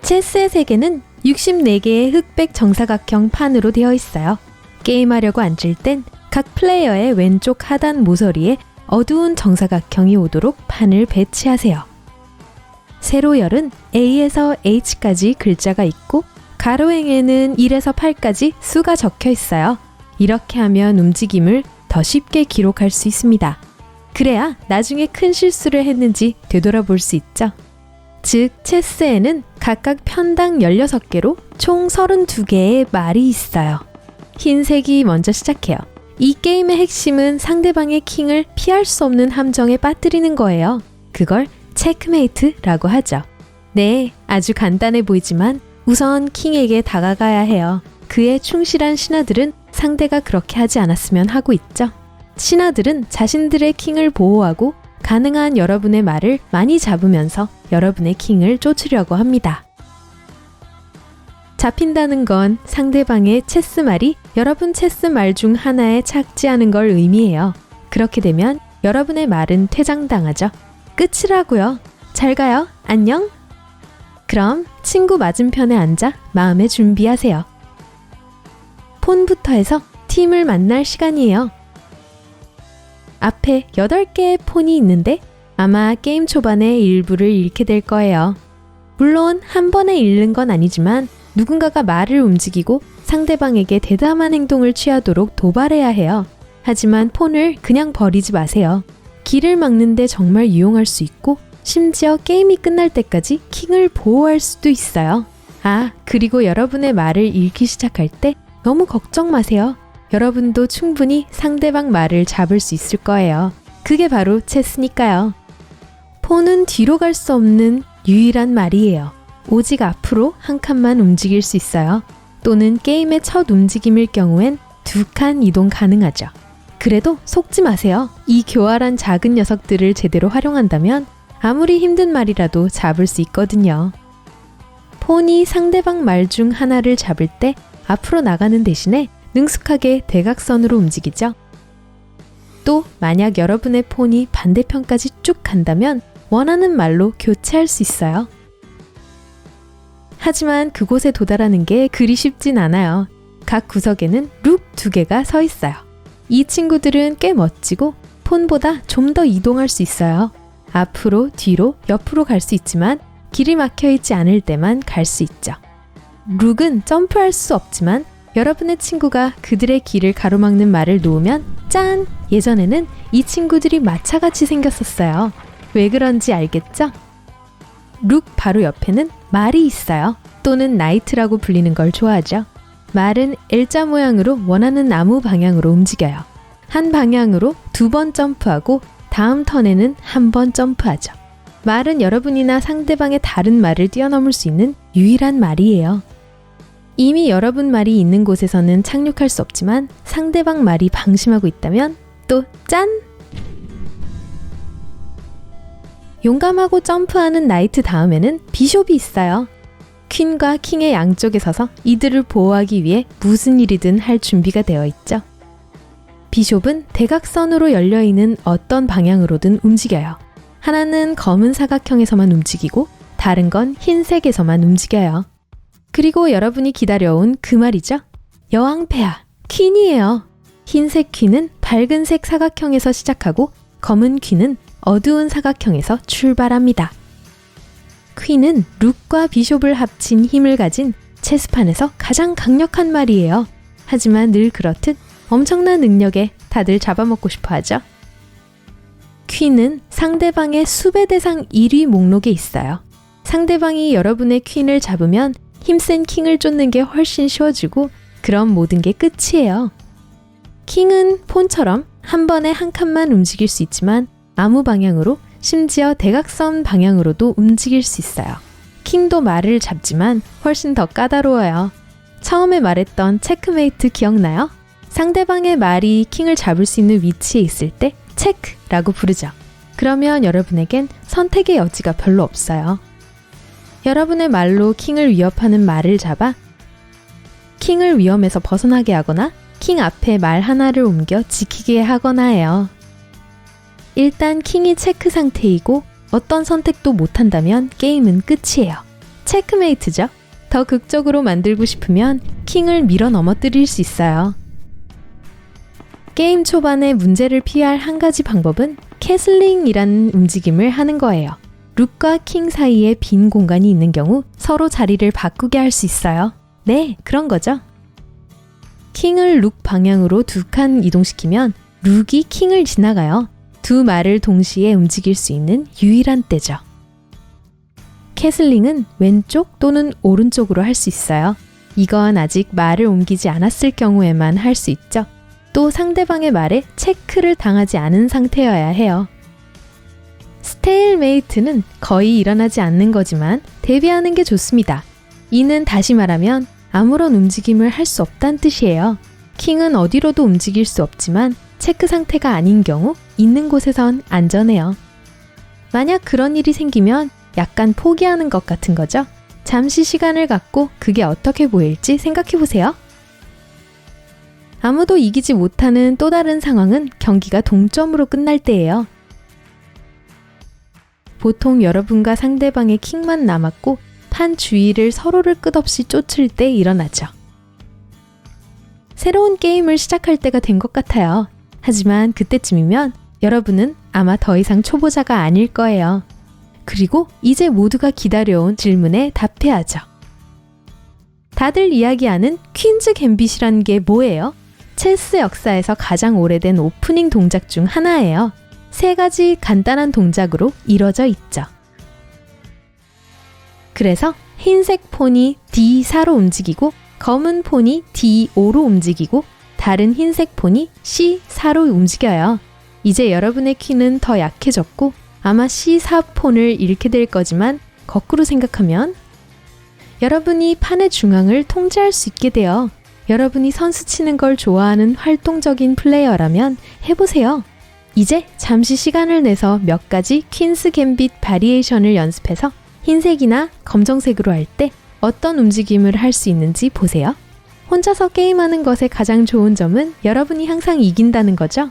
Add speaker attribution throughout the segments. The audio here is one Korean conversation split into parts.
Speaker 1: 체스의 세계는 64개의 흑백 정사각형 판으로 되어 있어요. 게임하려고 앉을 땐 각 플레이어의 왼쪽 하단 모서리에 어두운 정사각형이 오도록 판을 배치하세요. 세로열은 A에서 H까지 글자가 있고 가로행에는 1에서 8까지 수가 적혀 있어요. 이렇게 하면 움직임을 더 쉽게 기록할 수 있습니다. 그래야 나중에 큰 실수를 했는지 되돌아볼 수 있죠. 즉, 체스에는 각각 편당 16개로 총 32개의 말이 있어요. 흰색이 먼저 시작해요. 이 게임의 핵심은 상대방의 킹을 피할 수 없는 함정에 빠뜨리는 거예요. 그걸 체크메이트라고 하죠. 네, 아주 간단해 보이지만 우선 킹에게 다가가야 해요. 그에 충실한 신하들은 상대가 그렇게 하지 않았으면 하고 있죠. 신하들은 자신들의 킹을 보호하고 가능한 여러분의 말을 많이 잡으면서 여러분의 킹을 쫓으려고 합니다. 잡힌다는 건 상대방의 체스 말이 여러분 체스 말 중 하나에 착지하는 걸 의미해요. 그렇게 되면 여러분의 말은 퇴장당하죠. 끝이라고요. 잘 가요. 안녕. 그럼 친구 맞은편에 앉아 마음의 준비하세요. 폰부터 해서 팀을 만날 시간이에요. 앞에 8개의 폰이 있는데 아마 게임 초반에 일부를 잃게 될 거예요. 물론 한 번에 잃는 건 아니지만 누군가가 말을 움직이고 상대방에게 대담한 행동을 취하도록 도발해야 해요. 하지만 폰을 그냥 버리지 마세요. 길을 막는데 정말 유용할 수 있고 심지어 게임이 끝날 때까지 킹을 보호할 수도 있어요. 아, 그리고 여러분의 말을 잃기 시작할 때 너무 걱정 마세요. 여러분도 충분히 상대방 말을 잡을 수 있을 거예요. 그게 바로 체스니까요. 폰은 뒤로 갈 수 없는 유일한 말이에요. 오직 앞으로 한 칸만 움직일 수 있어요. 또는 게임의 첫 움직임일 경우엔 2칸 이동 가능하죠. 그래도 속지 마세요. 이 교활한 작은 녀석들을 제대로 활용한다면 아무리 힘든 말이라도 잡을 수 있거든요. 폰이 상대방 말 중 하나를 잡을 때 앞으로 나가는 대신에 능숙하게 대각선으로 움직이죠. 또 만약 여러분의 폰이 반대편까지 쭉 간다면 원하는 말로 교체할 수 있어요. 하지만 그곳에 도달하는 게 그리 쉽진 않아요. 각 구석에는 룩 2개가 서 있어요. 이 친구들은 꽤 멋지고 폰보다 좀 더 이동할 수 있어요. 앞으로, 뒤로, 옆으로 갈 수 있지만 길이 막혀있지 않을 때만 갈 수 있죠. 룩은 점프할 수 없지만 여러분의 친구가 그들의 길을 가로막는 말을 놓으면 짠! 예전에는 이 친구들이 마차같이 생겼었어요. 왜 그런지 알겠죠? 룩 바로 옆에는 말이 있어요. 또는 나이트라고 불리는 걸 좋아하죠. 말은 L자 모양으로 원하는 나무 방향으로 움직여요. 한 방향으로 2번 점프하고 다음 턴에는 1번 점프하죠. 말은 여러분이나 상대방의 다른 말을 뛰어넘을 수 있는 유일한 말이에요. 이미 여러분 말이 있는 곳에서는 착륙할 수 없지만 상대방 말이 방심하고 있다면 또 짠! 용감하고 점프하는 나이트 다음에는 비숍이 있어요. 퀸과 킹의 양쪽에 서서 이들을 보호하기 위해 무슨 일이든 할 준비가 되어 있죠. 비숍은 대각선으로 열려있는 어떤 방향으로든 움직여요. 하나는 검은 사각형에서만 움직이고 다른 건 흰색에서만 움직여요. 그리고 여러분이 기다려온 그 말이죠. 여왕폐하, 퀸이에요. 흰색 퀸은 밝은색 사각형에서 시작하고 검은 퀸은 어두운 사각형에서 출발합니다. 퀸은 룩과 비숍을 합친 힘을 가진 체스판에서 가장 강력한 말이에요. 하지만 늘 그렇듯 엄청난 능력에 다들 잡아먹고 싶어 하죠. 퀸은 상대방의 수배 대상 1위 목록에 있어요. 상대방이 여러분의 퀸을 잡으면 힘센 킹을 쫓는 게 훨씬 쉬워지고 그럼 모든 게 끝이에요. 킹은 폰처럼 한 번에 한 칸만 움직일 수 있지만 아무 방향으로 심지어 대각선 방향으로도 움직일 수 있어요. 킹도 말을 잡지만 훨씬 더 까다로워요. 처음에 말했던 체크메이트 기억나요? 상대방의 말이 킹을 잡을 수 있는 위치에 있을 때 체크라고 부르죠. 그러면 여러분에겐 선택의 여지가 별로 없어요. 여러분의 말로 킹을 위협하는 말을 잡아 킹을 위험에서 벗어나게 하거나 킹 앞에 말 하나를 옮겨 지키게 하거나 해요. 일단 킹이 체크 상태이고 어떤 선택도 못한다면 게임은 끝이에요. 체크메이트죠. 더 극적으로 만들고 싶으면 킹을 밀어 넘어뜨릴 수 있어요. 게임 초반에 문제를 피할 한 가지 방법은 캐슬링이라는 움직임을 하는 거예요. 룩과 킹 사이에 빈 공간이 있는 경우 서로 자리를 바꾸게 할 수 있어요. 네, 그런 거죠. 킹을 룩 방향으로 2칸 이동시키면 룩이 킹을 지나가요. 두 말을 동시에 움직일 수 있는 유일한 때죠. 캐슬링은 왼쪽 또는 오른쪽으로 할 수 있어요. 이건 아직 말을 옮기지 않았을 경우에만 할 수 있죠. 또 상대방의 말에 체크를 당하지 않은 상태여야 해요. 스테일메이트는 거의 일어나지 않는 거지만 대비하는 게 좋습니다. 이는 다시 말하면 아무런 움직임을 할 수 없다는 뜻이에요. 킹은 어디로도 움직일 수 없지만 체크 상태가 아닌 경우 있는 곳에선 안전해요. 만약 그런 일이 생기면 약간 포기하는 것 같은 거죠. 잠시 시간을 갖고 그게 어떻게 보일지 생각해 보세요. 아무도 이기지 못하는 또 다른 상황은 경기가 동점으로 끝날 때예요. 보통 여러분과 상대방의 킹만 남았고 판 주위를 서로를 끝없이 쫓을 때 일어나죠. 새로운 게임을 시작할 때가 된 것 같아요. 하지만 그때쯤이면 여러분은 아마 더 이상 초보자가 아닐 거예요. 그리고 이제 모두가 기다려온 질문에 답해야죠. 다들 이야기하는 퀸즈 갬빗이라는 게 뭐예요? 체스 역사에서 가장 오래된 오프닝 동작 중 하나예요. 3가지 간단한 동작으로 이뤄져 있죠. 그래서 흰색 폰이 D4로 움직이고 검은 폰이 D5로 움직이고 다른 흰색 폰이 C4로 움직여요. 이제 여러분의 퀸은 더 약해졌고 아마 C4 폰을 잃게 될 거지만 거꾸로 생각하면 여러분이 판의 중앙을 통제할 수 있게 돼요. 여러분이 선수 치는 걸 좋아하는 활동적인 플레이어라면 해보세요. 이제 잠시 시간을 내서 몇 가지 퀸스 갬빗 바리에이션을 연습해서 흰색이나 검정색으로 할 때 어떤 움직임을 할 수 있는지 보세요. 혼자서 게임하는 것의 가장 좋은 점은 여러분이 항상 이긴다는 거죠.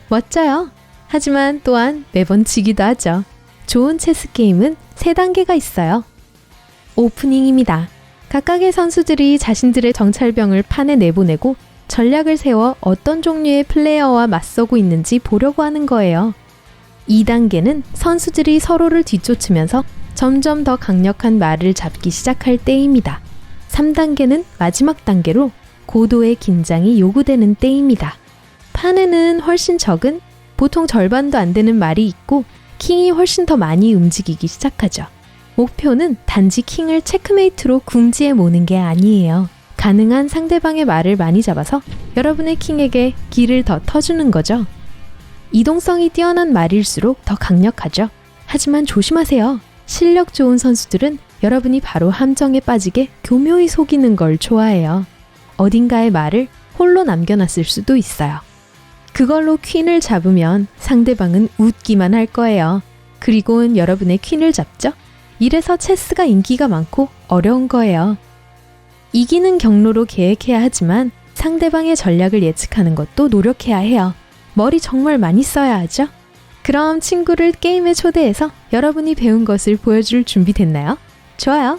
Speaker 1: 멋져요. 하지만 또한 매번 지기도 하죠. 좋은 체스 게임은 3단계가 있어요. 오프닝입니다. 각각의 선수들이 자신들의 정찰병을 판에 내보내고 전략을 세워 어떤 종류의 플레이어와 맞서고 있는지 보려고 하는 거예요. 2단계는 선수들이 서로를 뒤쫓으면서 점점 더 강력한 말을 잡기 시작할 때입니다. 3단계는 마지막 단계로 고도의 긴장이 요구되는 때입니다. 판에는 훨씬 적은, 보통 절반도 안 되는 말이 있고 킹이 훨씬 더 많이 움직이기 시작하죠. 목표는 단지 킹을 체크메이트로 궁지에 모는 게 아니에요. 가능한 상대방의 말을 많이 잡아서 여러분의 킹에게 길을 더 터주는 거죠. 이동성이 뛰어난 말일수록 더 강력하죠. 하지만 조심하세요. 실력 좋은 선수들은 여러분이 바로 함정에 빠지게 교묘히 속이는 걸 좋아해요. 어딘가에 말을 홀로 남겨놨을 수도 있어요. 그걸로 퀸을 잡으면 상대방은 웃기만 할 거예요. 그리고는 여러분의 퀸을 잡죠? 이래서 체스가 인기가 많고 어려운 거예요. 이기는 경로로 계획해야 하지만 상대방의 전략을 예측하는 것도 노력해야 해요. 머리 정말 많이 써야 하죠? 그럼 친구를 게임에 초대해서 여러분이 배운 것을 보여줄 준비 됐나요? 좋아요.